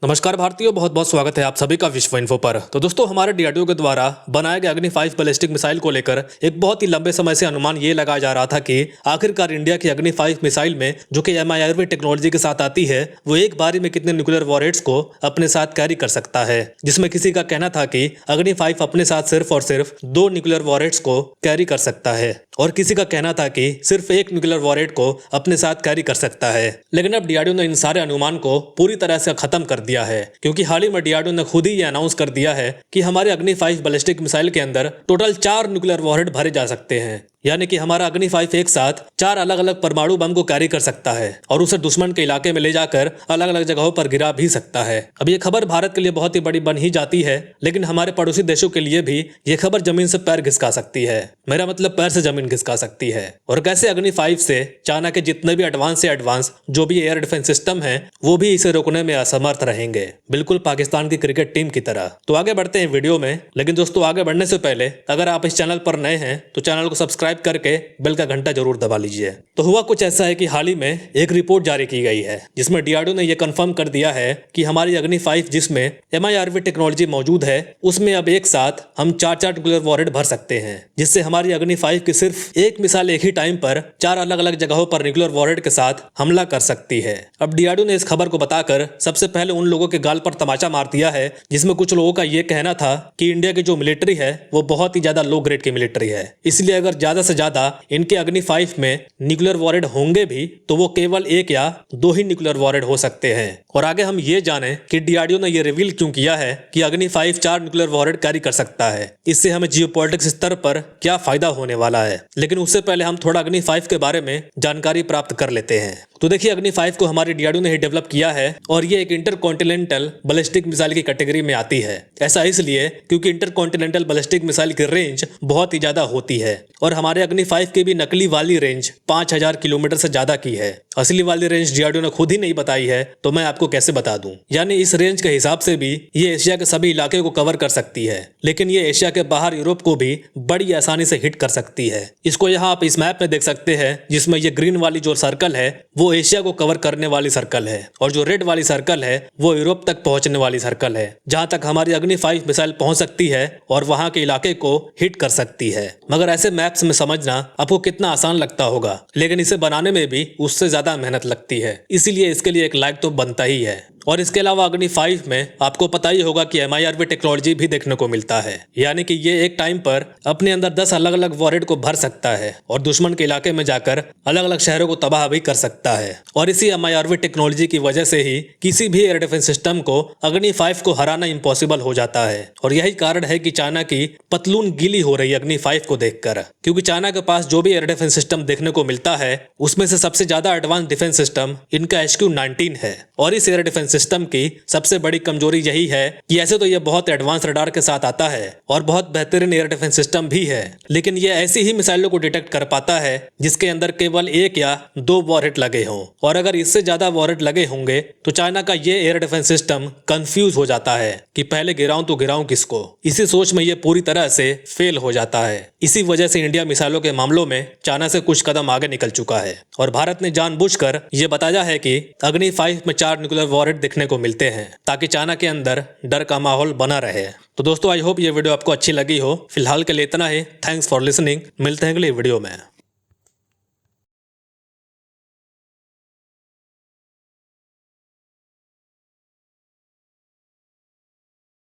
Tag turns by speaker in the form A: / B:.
A: नमस्कार भारतीयों, बहुत बहुत स्वागत है आप सभी का विश्व इन्फो पर। तो दोस्तों, हमारे डीआरडीओ के द्वारा बनाए गए अग्नि 5 बैलिस्टिक मिसाइल को लेकर एक बहुत ही लंबे समय से अनुमान ये लगाया जा रहा था कि आखिरकार इंडिया की अग्नि 5 मिसाइल में, जो कि MIRV टेक्नोलॉजी के साथ आती है, वो एक बारी में कितने न्यूक्लियर वॉरहेड्स को अपने साथ कैरी कर सकता है। जिसमें किसी का कहना था कि अग्नि 5 अपने साथ सिर्फ और सिर्फ 2 न्यूक्लियर वॉरहेड्स को कैरी कर सकता है, और किसी का कहना था कि सिर्फ 1 न्यूक्लियर वॉरहेड को अपने साथ कैरी कर सकता है। लेकिन अब डीआरडीओ ने इन सारे अनुमान को पूरी तरह से खत्म कर दिया है, क्योंकि हाल ही में डीआरडीओ ने खुद ही ये अनाउंस कर दिया है कि हमारे अग्नि 5 बैलिस्टिक मिसाइल के अंदर टोटल 4 न्यूक्लियर वॉरहेड भरे जा सकते हैं। यानी कि हमारा अग्नि 5 एक साथ 4 अलग अलग परमाणु बम को कैरी कर सकता है और उसे दुश्मन के इलाके में ले जाकर अलग अलग जगहों पर गिरा भी सकता है। अब ये खबर भारत के लिए बहुत ही बड़ी बन ही जाती है, लेकिन हमारे पड़ोसी देशों के लिए भी ये खबर जमीन से पैर घिसका सकती है। मेरा मतलब पैर से जमीन घिसका सकती है। और कैसे अग्नि 5 से चाइना के जितने भी एडवांस से एडवांस जो भी एयर डिफेंस सिस्टम है, वो भी इसे रोकने में असमर्थ रहेंगे, बिल्कुल पाकिस्तान की क्रिकेट टीम की तरह। तो आगे बढ़ते हैं वीडियो में। लेकिन दोस्तों, आगे बढ़ने से पहले अगर आप इस चैनल पर नए हैं तो चैनल को सब्सक्राइब करके बेल का घंटा जरूर दबा लीजिए। तो हुआ कुछ ऐसा है कि हाल ही में एक रिपोर्ट जारी की गई है, जिसमें डीआरडीओ ने यह कंफर्म कर दिया है कि हमारी अग्नि 5 जिसमें MIRV टेक्नोलॉजी मौजूद है, उसमें अब एक साथ हम 4 न्यूक्लियर वॉरहेड भर सकते हैं, जिससे हमारी अग्नि 5 की सिर्फ एक मिसाइल एक ही टाइम पर 4 अलग अलग जगहों पर न्यूक्लियर वॉरहेड के साथ हमला कर सकती है। अब डीआरडीओ ने इस खबर को बताकर सबसे पहले उन लोगों के गाल पर तमाचा मार दिया है, जिसमें कुछ लोगों का यह कहना था कि इंडिया की जो मिलिट्री है वो बहुत ही ज्यादा लो ग्रेड की मिलिट्री है, इसलिए अगर ज्यादा से ज्यादा इनके अग्नि 5 में न्यूक्लियर वॉरहेड होंगे भी तो वो केवल 1 या 2 ही न्यूक्लियर वॉरहेड हो सकते हैं। और आगे हम ये जानें कि डीआरडीओ ने ये रिवील क्यों किया है कि अग्नि 5 4 न्यूक्लियर वॉरहेड कैरी कर सकता है। इससे हमें जियोपॉलिटिक्स स्तर पर क्या फायदा होने वाला है। लेकिन उससे पहले हम थोड़ा अग्नि 5 के बारे में जानकारी प्राप्त कर लेते हैं। तो देखिए, अग्नि 5 को हमारी डीआरडीओ ने ही डेवलप किया है और ये एक इंटरकॉन्टिनेंटल बैलिस्टिक मिसाइल की कैटेगरी में आती है। ऐसा इसलिए क्योंकि इंटरकॉन्टिनेंटल बैलिस्टिक मिसाइल की रेंज बहुत ही ज्यादा होती है, और हमारे अग्नि 5 की भी नकली वाली रेंज 5000 किलोमीटर से ज्यादा की है। असली वाली रेंज डीआरडीओ ने खुद ही नहीं बताई है, तो मैं आपको कैसे बता दूं। यानी इस रेंज के हिसाब से भी ये एशिया के सभी इलाके को कवर कर सकती है, लेकिन ये एशिया के बाहर यूरोप को भी बड़ी आसानी से हिट कर सकती है। इसको यहाँ आप इस मैप में देख सकते हैं, जिसमें ये ग्रीन वाली जो सर्कल है वो एशिया को कवर करने वाली सर्कल है, और जो रेड वाली सर्कल है वो यूरोप तक पहुंचने वाली सर्कल है, जहां तक हमारी अग्नि 5 मिसाइल पहुंच सकती है और वहां के इलाके को हिट कर सकती है। मगर ऐसे मैप्स में समझना आपको कितना आसान लगता होगा, लेकिन इसे बनाने में भी उससे ज्यादा मेहनत लगती है, इसीलिए इसके लिए एक लाइक तो बनता ही है। और इसके अलावा अग्नि 5 में आपको पता ही होगा कि MIRV टेक्नोलॉजी भी देखने को मिलता है, यानी कि ये एक टाइम पर अपने अंदर 10 अलग अलग वॉरहेड को भर सकता है और दुश्मन के इलाके में जाकर अलग अलग शहरों को तबाह भी कर सकता है। और इसी MIRV टेक्नोलॉजी की वजह से ही किसी भी एयर डिफेंस सिस्टम को अग्नि 5 को हराना इम्पॉसिबल हो जाता है। और यही कारण है कि चाइना की पतलून गीली हो रही है अग्नि 5 को देखकर, क्योंकि चाइना के पास जो भी एयर डिफेंस सिस्टम देखने को मिलता है उसमें से सबसे ज्यादा एडवांस डिफेंस सिस्टम इनका HQ-19 है। और इस एयर डिफेंस सिस्टम की सबसे बड़ी कमजोरी यही है कि ऐसे तो ये बहुत एडवांस रडार के साथ आता है और बहुत बेहतरीन एयर डिफेंस सिस्टम भी है, लेकिन ये ऐसी ही मिसाइलों को डिटेक्ट कर पाता है जिसके अंदर केवल 1 या 2 वॉरहेड लगे हों। और अगर इससे ज्यादा वॉरहेड लगे होंगे तो चाइना का ये एयर डिफेंस सिस्टम कंफ्यूज हो जाता है कि पहले गिराऊं तो गिराऊं किसको। इसी सोच में ये पूरी तरह से फेल हो जाता है। इसी वजह से इंडिया मिसाइलों के मामलों में चाइना से कुछ कदम आगे निकल चुका है, और भारत ने जानबूझकर यह बताया है कि अग्नि 5 में 4 न्यूक्लियर वॉरहेड देखने को मिलते हैं, ताकि चाइना के अंदर डर का माहौल बना रहे। तो दोस्तों, आई होप ये वीडियो आपको अच्छी लगी हो। फिलहाल के लिए इतना ही। Thanks for listening. मिलते हैं अगले वीडियो में।